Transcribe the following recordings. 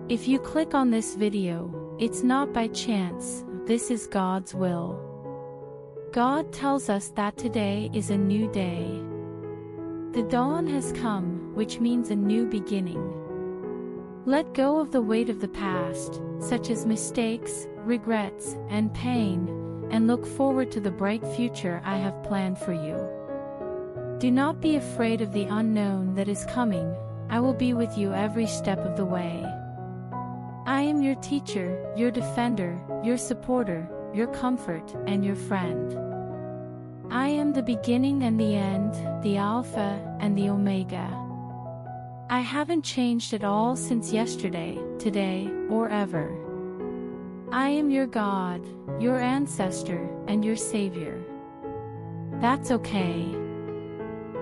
If you click on this video, it's not by chance, this is God's will. God tells us that today is a new day. The dawn has come, which means a new beginning. Let go of the weight of the past, such as mistakes, regrets, and pain, and look forward to the bright future I have planned for you. Do not be afraid of the unknown that is coming. I will be with you every step of the way. I am your teacher, your defender, your supporter, your comfort, and your friend. I am the beginning and the end, the Alpha and the Omega. I haven't changed at all since yesterday, today, or ever. I am your God, your ancestor, and your Savior. That's okay.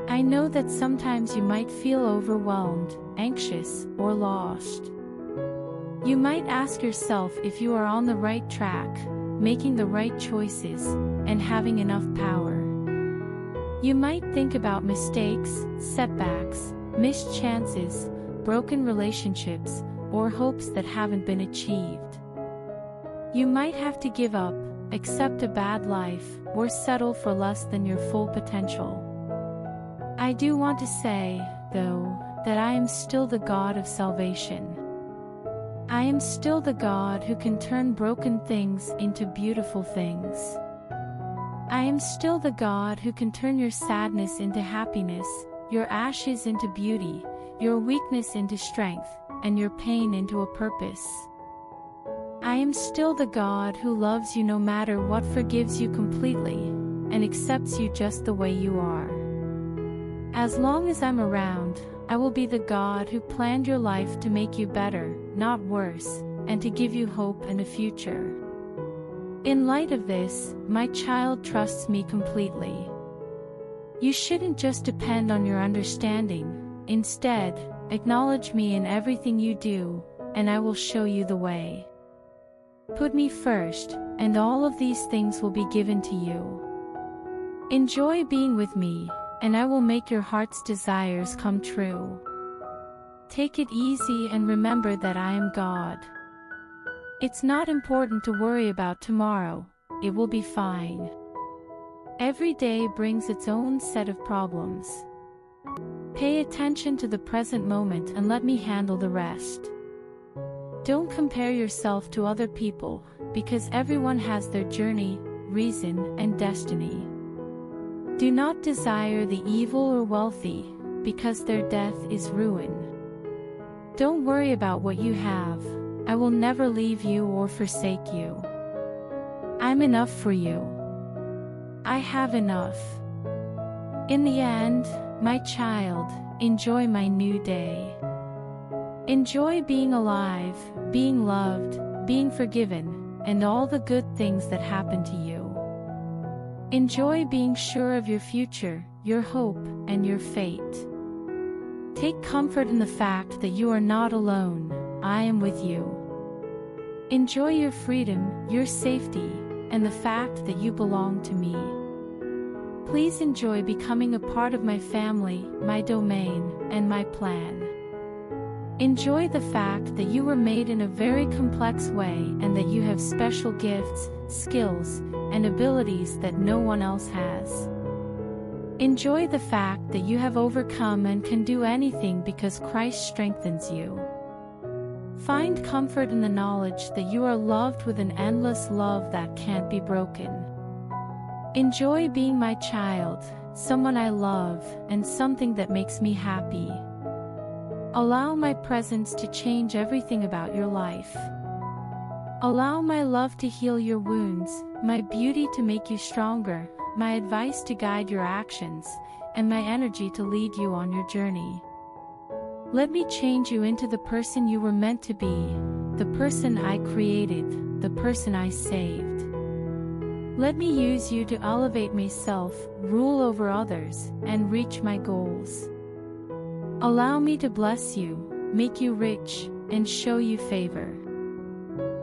I know that sometimes you might feel overwhelmed, anxious, or lost. You might ask yourself if you are on the right track, making the right choices, and having enough power. You might think about mistakes, setbacks, missed chances, broken relationships, or hopes that haven't been achieved. You might have to give up, accept a bad life, or settle for less than your full potential. I do want to say, though, that I am still the God of salvation. I am still the God who can turn broken things into beautiful things. I am still the God who can turn your sadness into happiness, your ashes into beauty, your weakness into strength, and your pain into a purpose. I am still the God who loves you no matter what, forgives you completely, and accepts you just the way you are. As long as I'm around, I will be the God who planned your life to make you better, not worse, and to give you hope and a future. In light of this, my child trusts me completely. You shouldn't just depend on your understanding. Instead, acknowledge me in everything you do, and I will show you the way. Put me first, and all of these things will be given to you. Enjoy being with me, and I will make your heart's desires come true. Take it easy and remember that I am God. It's not important to worry about tomorrow, it will be fine. Every day brings its own set of problems. Pay attention to the present moment and let me handle the rest. Don't compare yourself to other people, because everyone has their journey, reason, and destiny. Do not desire the evil or wealthy, because their death is ruin. Don't worry about what you have. I will never leave you or forsake you. I'm enough for you. I have enough. In the end, my child, enjoy my new day. Enjoy being alive, being loved, being forgiven, and all the good things that happen to you. Enjoy being sure of your future, your hope, and your fate. Take comfort in the fact that you are not alone. I am with you. Enjoy your freedom, your safety, and the fact that you belong to me. Please enjoy becoming a part of my family, my domain, and my plan. Enjoy the fact that you were made in a very complex way and that you have special gifts, skills, and abilities that no one else has. Enjoy the fact that you have overcome and can do anything because Christ strengthens you. Find comfort in the knowledge that you are loved with an endless love that can't be broken. Enjoy being my child, someone I love, and something that makes me happy. Allow my presence to change everything about your life. Allow my love to heal your wounds, my beauty to make you stronger, my advice to guide your actions, and my energy to lead you on your journey. Let me change you into the person you were meant to be, the person I created, the person I saved. Let me use you to elevate myself, rule over others, and reach my goals. Allow me to bless you, make you rich, and show you favor.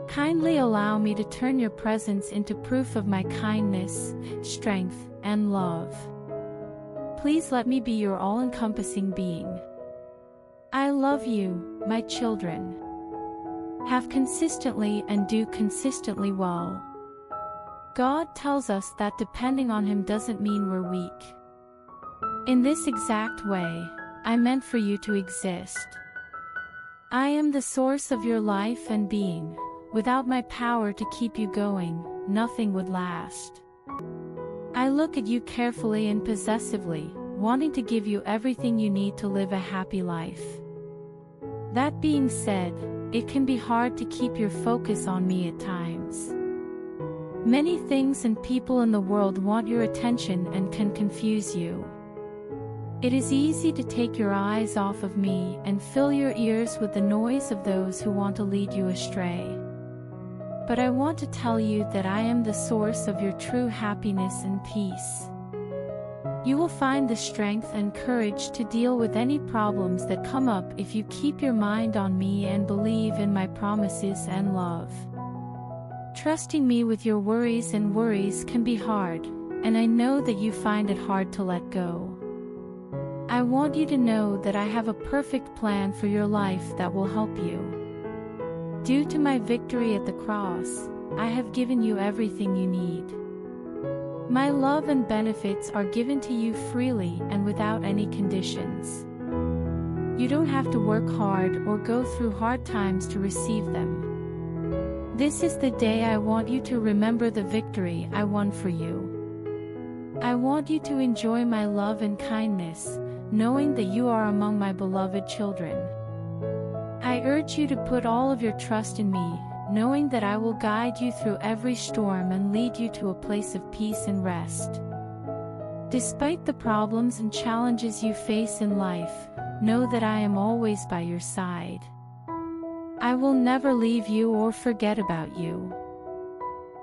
Kindly allow me to turn your presence into proof of my kindness, strength, and love. Please let me be your all-encompassing being. I love you, my children. Have consistently and do consistently well. God tells us that depending on Him doesn't mean we're weak. In this exact way, I meant for you to exist. I am the source of your life and being. Without my power to keep you going, nothing would last. I look at you carefully and possessively, wanting to give you everything you need to live a happy life. That being said, it can be hard to keep your focus on me at times. Many things and people in the world want your attention and can confuse you. It is easy to take your eyes off of me and fill your ears with the noise of those who want to lead you astray. But I want to tell you that I am the source of your true happiness and peace. You will find the strength and courage to deal with any problems that come up if you keep your mind on me and believe in my promises and love. Trusting me with your worries can be hard, and I know that you find it hard to let go. I want you to know that I have a perfect plan for your life that will help you. Due to my victory at the cross, I have given you everything you need. My love and benefits are given to you freely and without any conditions. You don't have to work hard or go through hard times to receive them. This is the day I want you to remember the victory I won for you. I want you to enjoy my love and kindness, knowing that you are among my beloved children. I urge you to put all of your trust in me, knowing that I will guide you through every storm and lead you to a place of peace and rest. Despite the problems and challenges you face in life, know that I am always by your side. I will never leave you or forget about you.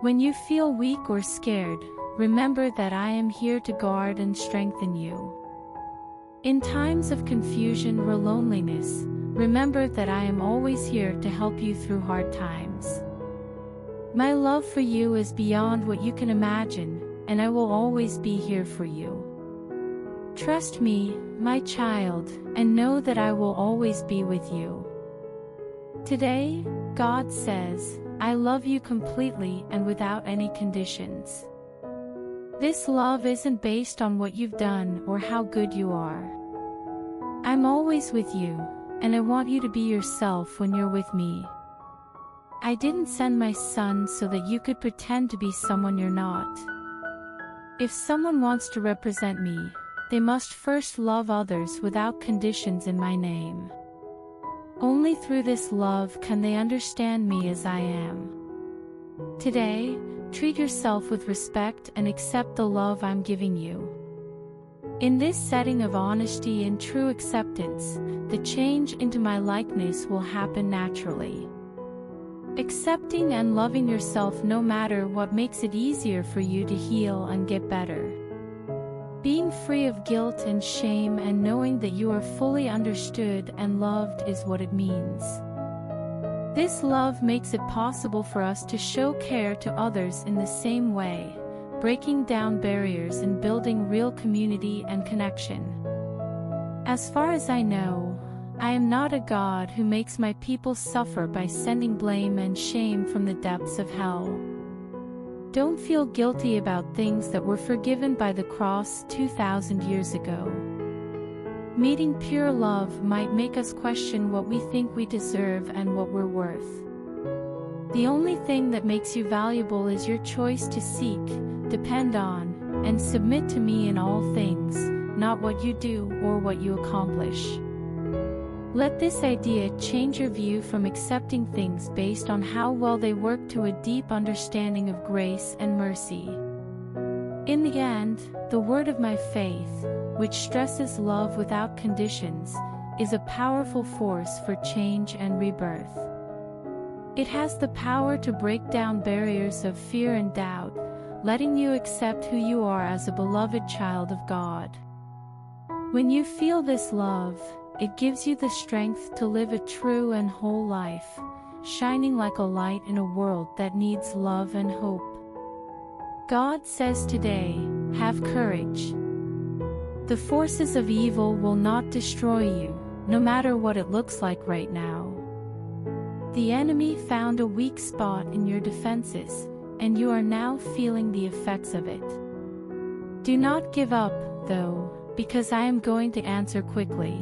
When you feel weak or scared, remember that I am here to guard and strengthen you. In times of confusion or loneliness, remember that I am always here to help you through hard times. My love for you is beyond what you can imagine, and I will always be here for you. Trust me, my child, and know that I will always be with you. Today, God says, I love you completely and without any conditions. This love isn't based on what you've done or how good you are. I'm always with you, and I want you to be yourself when you're with me. I didn't send my son so that you could pretend to be someone you're not. If someone wants to represent me, they must first love others without conditions in my name. Only through this love can they understand me as I am. Today, treat yourself with respect and accept the love I'm giving you. In this setting of honesty and true acceptance, the change into my likeness will happen naturally. Accepting and loving yourself no matter what makes it easier for you to heal and get better. Being free of guilt and shame and knowing that you are fully understood and loved is what it means. This love makes it possible for us to show care to others in the same way, breaking down barriers and building real community and connection. As far as I know, I am not a God who makes my people suffer by sending blame and shame from the depths of hell. Don't feel guilty about things that were forgiven by the cross 2,000 years ago. Meeting pure love might make us question what we think we deserve and what we're worth. The only thing that makes you valuable is your choice to seek, depend on, and submit to me in all things, not what you do or what you accomplish. Let this idea change your view from accepting things based on how well they work to a deep understanding of grace and mercy. In the end, the word of my faith, which stresses love without conditions, is a powerful force for change and rebirth. It has the power to break down barriers of fear and doubt, letting you accept who you are as a beloved child of God. When you feel this love, it gives you the strength to live a true and whole life, shining like a light in a world that needs love and hope. God says today, have courage. The forces of evil will not destroy you, no matter what it looks like right now. The enemy found a weak spot in your defenses, and you are now feeling the effects of it. Do not give up, though, because I am going to answer quickly.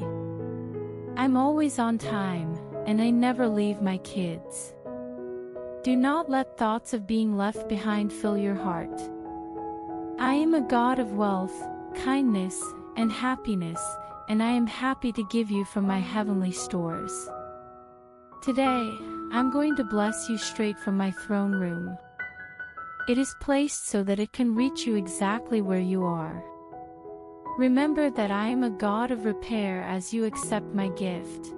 I'm always on time, and I never leave my kids. Do not let thoughts of being left behind fill your heart. I am a God of wealth, kindness, and happiness, and I am happy to give you from my heavenly stores. Today, I'm going to bless you straight from my throne room. It is placed so that it can reach you exactly where you are. Remember that I am a God of repair as you accept my gift.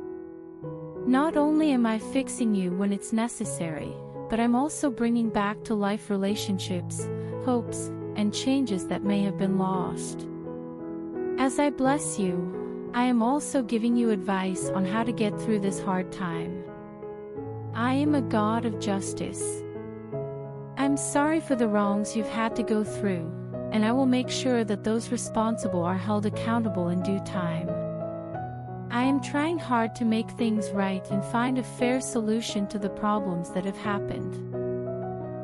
Not only am I fixing you when it's necessary, but I'm also bringing back to life relationships, hopes, and changes that may have been lost. As I bless you, I am also giving you advice on how to get through this hard time. I am a God of justice. I'm sorry for the wrongs you've had to go through, and I will make sure that those responsible are held accountable in due time. I am trying hard to make things right and find a fair solution to the problems that have happened.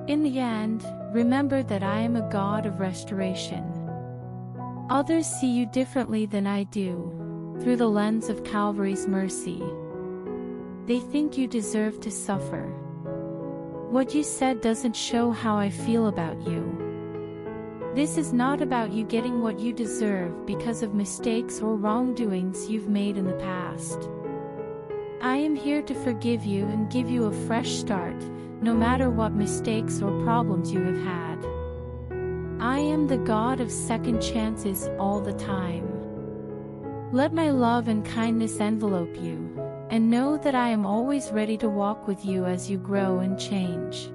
In the end, remember that I am a God of restoration. Others see you differently than I do, through the lens of Calvary's mercy. They think you deserve to suffer. What you said doesn't show how I feel about you. This is not about you getting what you deserve because of mistakes or wrongdoings you've made in the past. I am here to forgive you and give you a fresh start, no matter what mistakes or problems you have had. I am the God of second chances all the time. Let my love and kindness envelope you, and know that I am always ready to walk with you as you grow and change.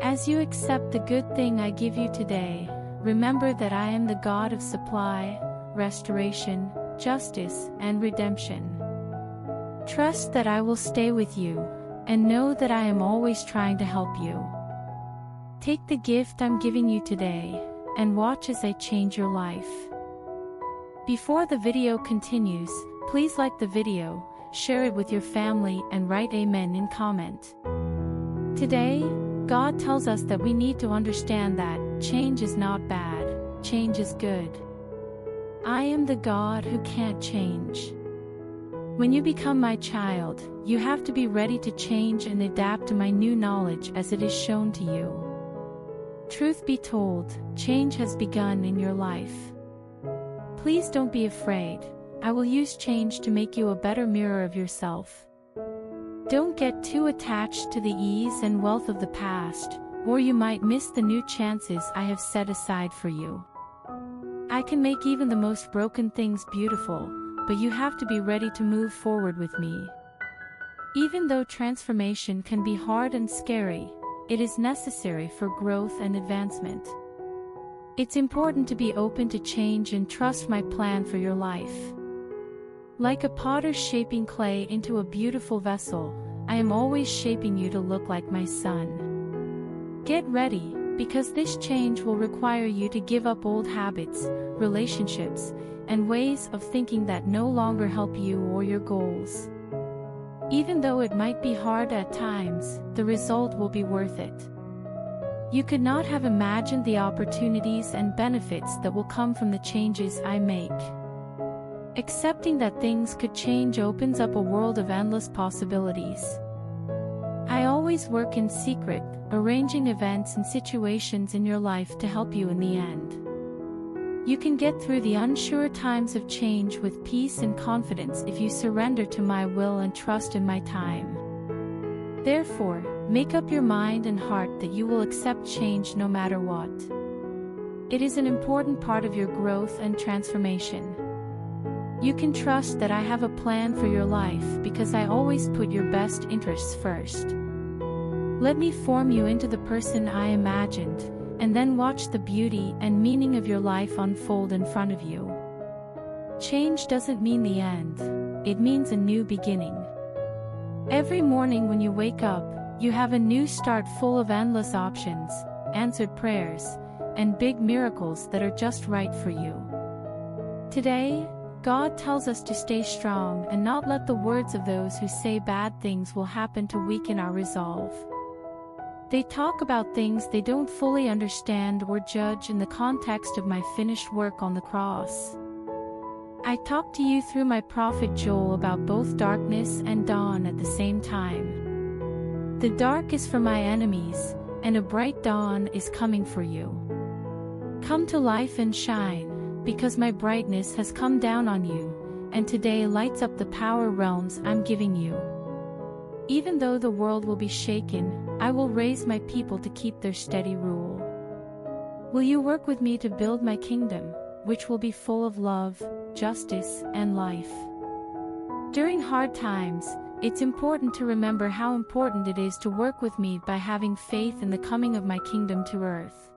As you accept the good thing I give you today, remember that I am the God of supply, restoration, justice, and redemption. Trust that I will stay with you, and know that I am always trying to help you. Take the gift I'm giving you today, and watch as I change your life. Before the video continues, please like the video, share it with your family, and write Amen in comment. Today, God tells us that we need to understand that change is not bad, change is good. I am the God who can't change. When you become my child, you have to be ready to change and adapt to my new knowledge as it is shown to you. Truth be told, change has begun in your life. Please don't be afraid. I will use change to make you a better mirror of yourself. Don't get too attached to the ease and wealth of the past, or you might miss the new chances I have set aside for you. I can make even the most broken things beautiful, but you have to be ready to move forward with me. Even though transformation can be hard and scary, it is necessary for growth and advancement. It's important to be open to change and trust my plan for your life. Like a potter shaping clay into a beautiful vessel, I am always shaping you to look like my son. Get ready, because this change will require you to give up old habits, relationships, and ways of thinking that no longer help you or your goals. Even though it might be hard at times, the result will be worth it. You could not have imagined the opportunities and benefits that will come from the changes I make. Accepting that things could change opens up a world of endless possibilities. I always work in secret, arranging events and situations in your life to help you in the end. You can get through the unsure times of change with peace and confidence if you surrender to my will and trust in my time. Therefore, make up your mind and heart that you will accept change no matter what. It is an important part of your growth and transformation. You can trust that I have a plan for your life because I always put your best interests first. Let me form you into the person I imagined, and then watch the beauty and meaning of your life unfold in front of you. Change doesn't mean the end, it means a new beginning. Every morning when you wake up, you have a new start full of endless options, answered prayers, and big miracles that are just right for you. Today, God tells us to stay strong and not let the words of those who say bad things will happen to weaken our resolve. They talk about things they don't fully understand or judge in the context of my finished work on the cross. I talk to you through my prophet Joel about both darkness and dawn at the same time. The dark is for my enemies, and a bright dawn is coming for you. Come to life and shine, because my brightness has come down on you, and today lights up the power realms I'm giving you. Even though the world will be shaken, I will raise my people to keep their steady rule. Will you work with me to build my kingdom, which will be full of love, justice, and life? During hard times, it's important to remember how important it is to work with me by having faith in the coming of my kingdom to earth.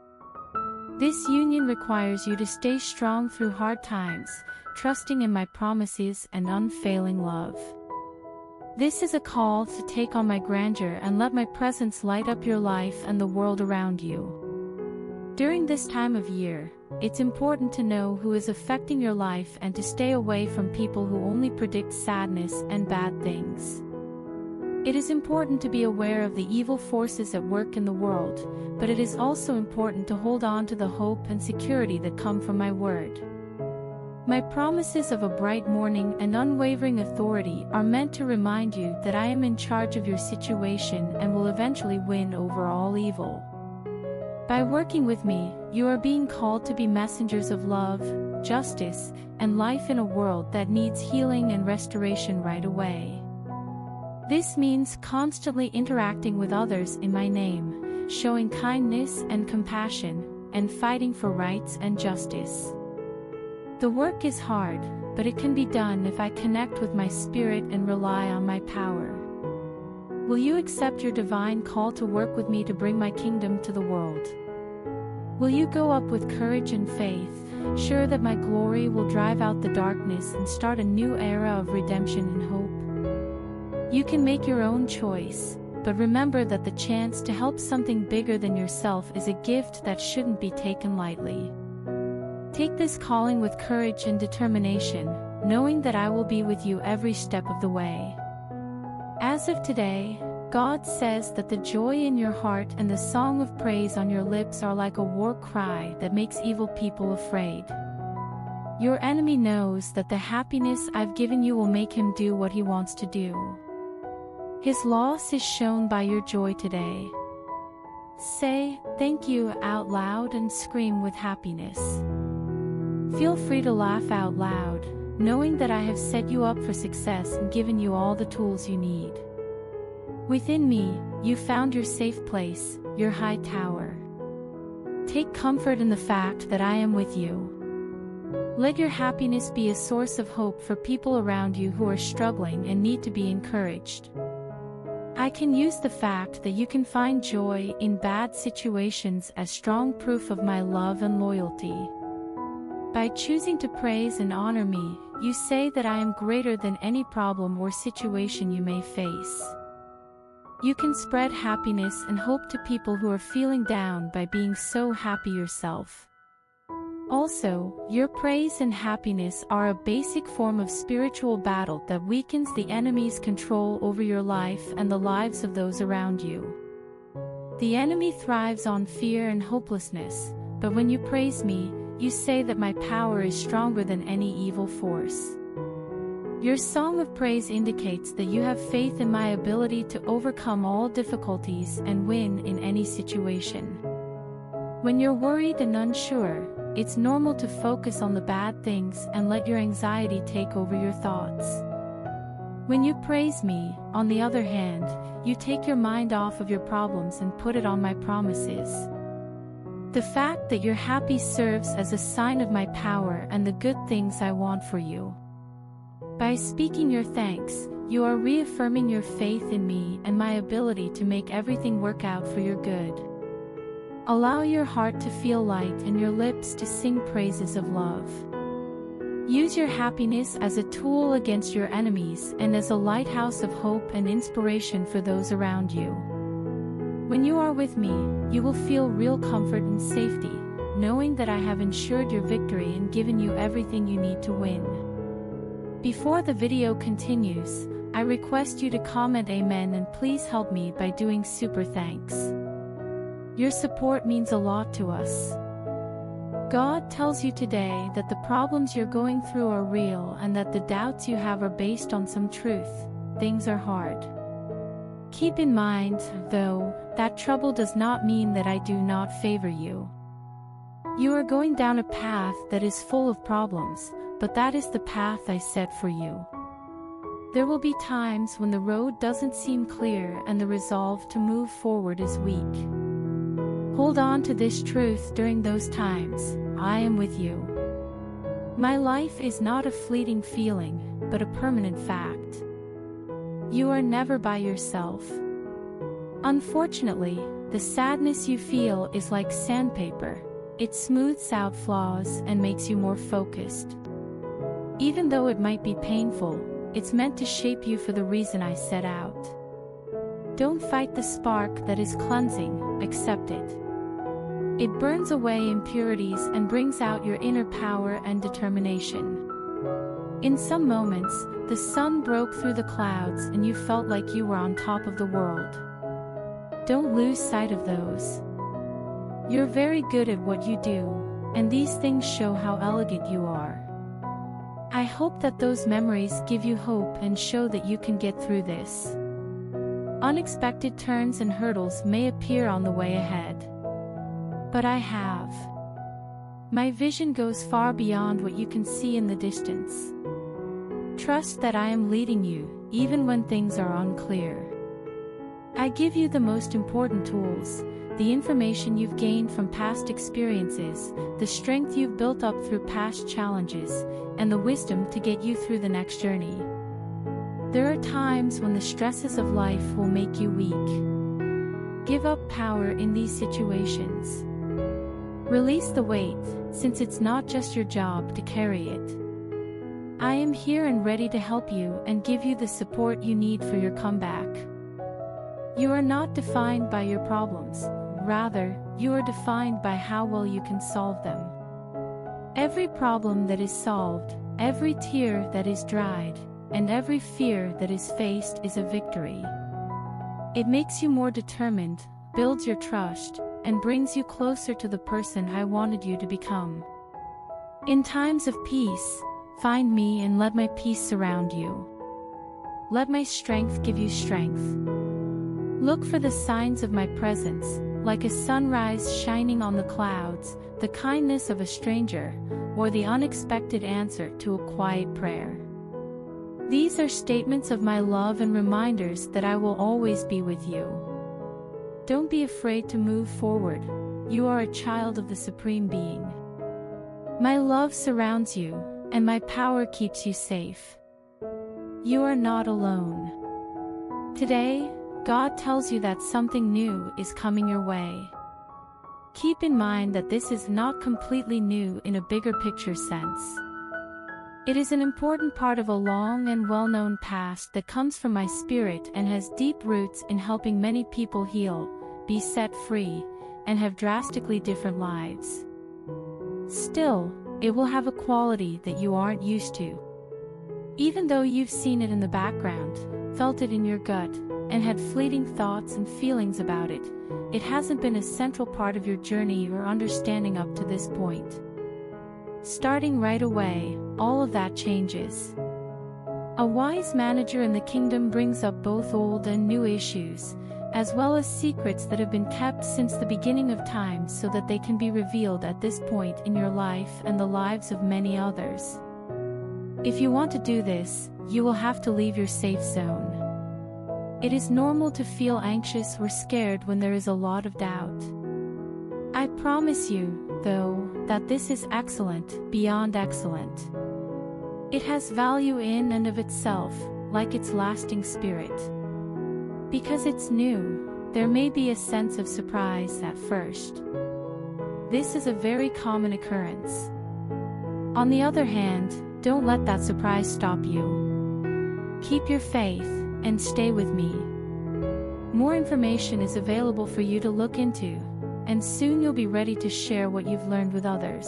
This union requires you to stay strong through hard times, trusting in my promises and unfailing love. This is a call to take on my grandeur and let my presence light up your life and the world around you. During this time of year, it's important to know who is affecting your life and to stay away from people who only predict sadness and bad things. It is important to be aware of the evil forces at work in the world, but it is also important to hold on to the hope and security that come from my word. My promises of a bright morning and unwavering authority are meant to remind you that I am in charge of your situation and will eventually win over all evil. By working with me, you are being called to be messengers of love, justice, and life in a world that needs healing and restoration right away. This means constantly interacting with others in my name, showing kindness and compassion, and fighting for rights and justice. The work is hard, but it can be done if I connect with my spirit and rely on my power. Will you accept your divine call to work with me to bring my kingdom to the world? Will you go up with courage and faith, sure that my glory will drive out the darkness and start a new era of redemption and hope? You can make your own choice, but remember that the chance to help something bigger than yourself is a gift that shouldn't be taken lightly. Take this calling with courage and determination, knowing that I will be with you every step of the way. As of today, God says that the joy in your heart and the song of praise on your lips are like a war cry that makes evil people afraid. Your enemy knows that the happiness I've given you will make him do what he wants to do. His loss is shown by your joy today. Say, "Thank you" out loud and scream with happiness. Feel free to laugh out loud, knowing that I have set you up for success and given you all the tools you need. Within me, you found your safe place, your high tower. Take comfort in the fact that I am with you. Let your happiness be a source of hope for people around you who are struggling and need to be encouraged. I can use the fact that you can find joy in bad situations as strong proof of my love and loyalty. By choosing to praise and honor me, you say that I am greater than any problem or situation you may face. You can spread happiness and hope to people who are feeling down by being so happy yourself. Also, your praise and happiness are a basic form of spiritual battle that weakens the enemy's control over your life and the lives of those around you. The enemy thrives on fear and hopelessness, but when you praise me, you say that my power is stronger than any evil force. Your song of praise indicates that you have faith in my ability to overcome all difficulties and win in any situation. When you're worried and unsure, it's normal to focus on the bad things and let your anxiety take over your thoughts. When you praise me, on the other hand, you take your mind off of your problems and put it on my promises. The fact that you're happy serves as a sign of my power and the good things I want for you. By speaking your thanks, you are reaffirming your faith in me and my ability to make everything work out for your good. Allow your heart to feel light and your lips to sing praises of love. Use your happiness as a tool against your enemies and as a lighthouse of hope and inspiration for those around you. When you are with me, you will feel real comfort and safety, knowing that I have ensured your victory and given you everything you need to win. Before the video continues, I request you to comment amen and please help me by doing super thanks. Your support means a lot to us. God tells you today that the problems you're going through are real and that the doubts you have are based on some truth. Things are hard. Keep in mind, though, that trouble does not mean that I do not favor you. You are going down a path that is full of problems, but that is the path I set for you. There will be times when the road doesn't seem clear and the resolve to move forward is weak. Hold on to this truth during those times. I am with you. My life is not a fleeting feeling, but a permanent fact. You are never by yourself. Unfortunately, the sadness you feel is like sandpaper. It smooths out flaws and makes you more focused. Even though it might be painful, it's meant to shape you for the reason I set out. Don't fight the spark that is cleansing, accept it. It burns away impurities and brings out your inner power and determination. In some moments, the sun broke through the clouds and you felt like you were on top of the world. Don't lose sight of those. You're very good at what you do, and these things show how elegant you are. I hope that those memories give you hope and show that you can get through this. Unexpected turns and hurdles may appear on the way ahead. But I have. My vision goes far beyond what you can see in the distance. Trust that I am leading you, even when things are unclear. I give you the most important tools, the information you've gained from past experiences, the strength you've built up through past challenges, and the wisdom to get you through the next journey. There are times when the stresses of life will make you weak. Give up power in these situations. Release the weight, since it's not just your job to carry it. I am here and ready to help you and give you the support you need for your comeback. You are not defined by your problems, rather, you are defined by how well you can solve them. Every problem that is solved, every tear that is dried, and every fear that is faced is a victory. It makes you more determined, builds your trust, and brings you closer to the person I wanted you to become. In times of peace, find me and let my peace surround you. Let my strength give you strength. Look for the signs of my presence, like a sunrise shining on the clouds, the kindness of a stranger, or the unexpected answer to a quiet prayer. These are statements of my love and reminders that I will always be with you. Don't be afraid to move forward. You are a child of the Supreme Being. My love surrounds you, and my power keeps you safe. You are not alone. Today, God tells you that something new is coming your way. Keep in mind that this is not completely new in a bigger picture sense. It is an important part of a long and well-known past that comes from my spirit and has deep roots in helping many people heal, be set free, and have drastically different lives. Still, it will have a quality that you aren't used to. Even though you've seen it in the background, felt it in your gut, and had fleeting thoughts and feelings about it, it hasn't been a central part of your journey or understanding up to this point. Starting right away, all of that changes. A wise manager in the kingdom brings up both old and new issues, as well as secrets that have been kept since the beginning of time so that they can be revealed at this point in your life and the lives of many others. If you want to do this, you will have to leave your safe zone. It is normal to feel anxious or scared when there is a lot of doubt. I promise you, though, that this is excellent, beyond excellent. It has value in and of itself, like its lasting spirit. Because it's new, there may be a sense of surprise at first. This is a very common occurrence. On the other hand, don't let that surprise stop you. Keep your faith, and stay with me. More information is available for you to look into, and soon you'll be ready to share what you've learned with others.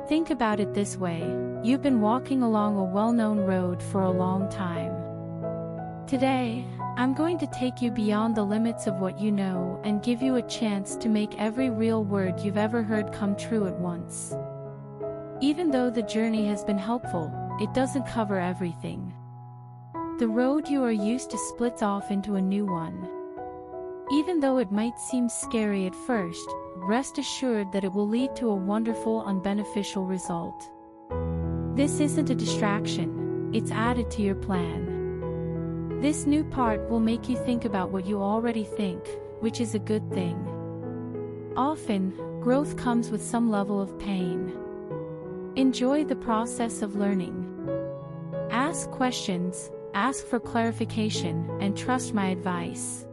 Think about it this way, you've been walking along a well-known road for a long time. Today, I'm going to take you beyond the limits of what you know and give you a chance to make every real word you've ever heard come true at once. Even though the journey has been helpful, it doesn't cover everything. The road you are used to splits off into a new one. Even though it might seem scary at first, rest assured that it will lead to a wonderful and beneficial result. This isn't a distraction, it's added to your plan. This new part will make you think about what you already think, which is a good thing. Often, growth comes with some level of pain. Enjoy the process of learning. Ask questions, ask for clarification, and trust my advice.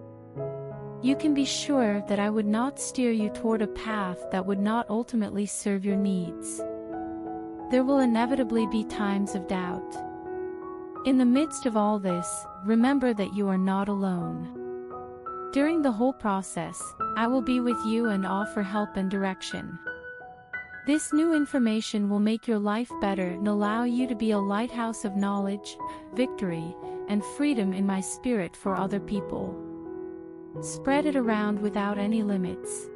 You can be sure that I would not steer you toward a path that would not ultimately serve your needs. There will inevitably be times of doubt. In the midst of all this, remember that you are not alone. During the whole process, I will be with you and offer help and direction. This new information will make your life better and allow you to be a lighthouse of knowledge, victory, and freedom in my spirit for other people. Spread it around without any limits.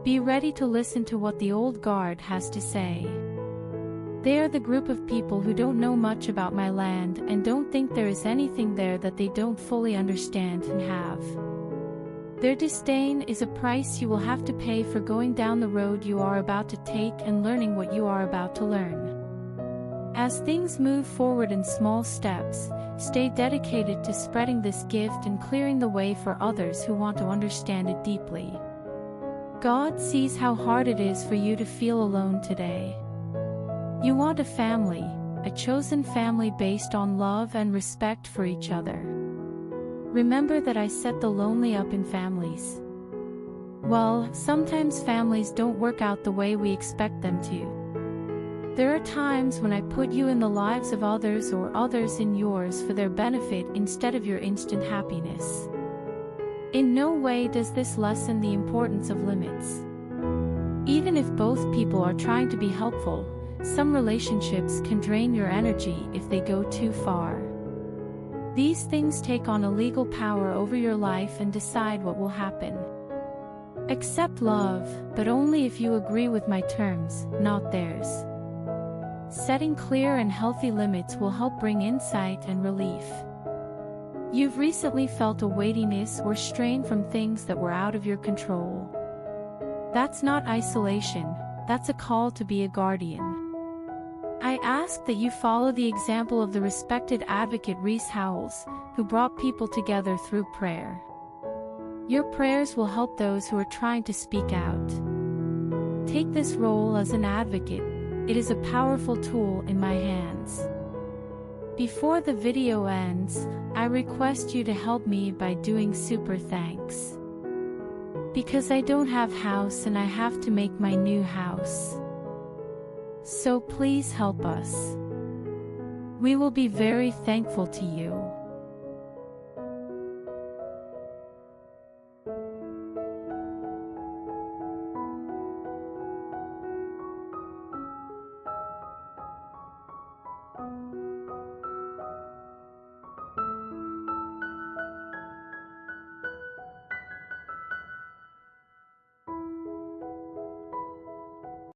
Be ready to listen to what the old guard has to say. They are the group of people who don't know much about my land and don't think there is anything there that they don't fully understand and have. Their disdain is a price you will have to pay for going down the road you are about to take and learning what you are about to learn. As things move forward in small steps, stay dedicated to spreading this gift and clearing the way for others who want to understand it deeply. God sees how hard it is for you to feel alone today. You want a family, a chosen family based on love and respect for each other. Remember that I set the lonely up in families. Well, sometimes families don't work out the way we expect them to. There are times when I put you in the lives of others or others in yours for their benefit instead of your instant happiness. In no way does this lessen the importance of limits. Even if both people are trying to be helpful, some relationships can drain your energy if they go too far. These things take on a legal power over your life and decide what will happen. Accept love, but only if you agree with my terms, not theirs. Setting clear and healthy limits will help bring insight and relief. You've recently felt a weightiness or strain from things that were out of your control. That's not isolation, that's a call to be a guardian. I ask that you follow the example of the respected advocate Rees Howells, who brought people together through prayer. Your prayers will help those who are trying to speak out. Take this role as an advocate. It is a powerful tool in my hands. Before the video ends, I request you to help me by doing super thanks. Because I don't have house and I have to make my new house. So please help us. We will be very thankful to you.